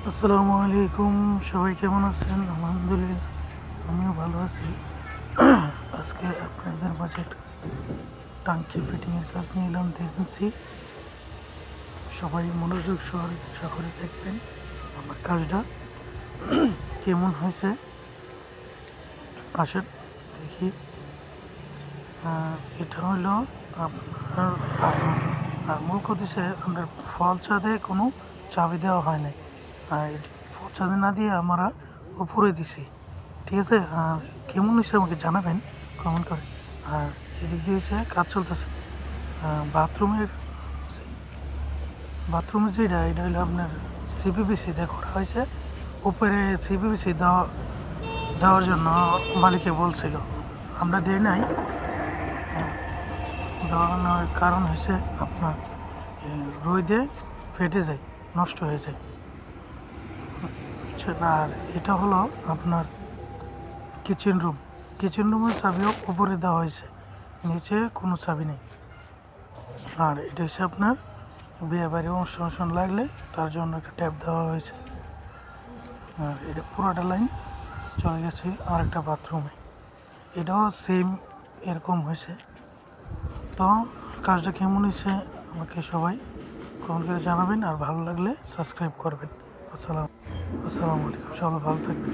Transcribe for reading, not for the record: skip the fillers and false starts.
আসসালামু আলাইকুম, সবাই কেমন আছেন? আলহামদুলিল্লাহ, আমিও ভালো আছি। আজকে আপনাদের মাঝে একটা টাঙ্কি ফিটিংয়ের কাজ নিয়ে এলাম, দেখেছি। সবাই মনোযোগ সহকারে দেখবেন আমার কাজটা কেমন হয়েছে। আসেন দেখি। এটা হলো আপনার বাথরুম। আর মূল কথা হচ্ছে আপনার ফল ছাদে কোনো চাবি দেওয়া হয় নাই, আর ফল ছাদে না দিয়ে আমরা উপরে দিছি। ঠিক আছে, আর কেমন হয়েছে আমাকে জানাবেন কমেন্ট করে। আর এদিক দিয়ে হচ্ছে কাজ চলতেছে বাথরুমের। যেটা এটা হলো আপনার সিপিবিসি দিয়ে করা হয়েছে। উপরে সিপিবিসি দেওয়ার জন্য মালিকে বলছিল, আমরা দিই নাই। দেওয়ানোর কারণ হচ্ছে আপনার রোদে ফেটে যায়, নষ্ট হয়ে যায়। আর এটা হলো আপনার কিচেন রুমের চাবিও উপরে দেওয়া হয়েছে, নিচে কোনো চাবি নেই। আর এটা হচ্ছে আপনার বিয়ে বাড়ি অনুষ্ঠান লাগলে তার জন্য একটা ট্যাপ দেওয়া হয়েছে। আর এটা পুরোটা লাইন চলে গেছে আর একটা বাথরুমে, এটাও সেম এরকম হয়েছে। তো কাজটা কেমন হয়েছে আমাকে সবাই কমেন্ট করে জানাবেন, আর ভালো লাগলে সাবস্ক্রাইব করবেন। আসসালামু আলাইকুম, সবাই ভালো থাকবেন।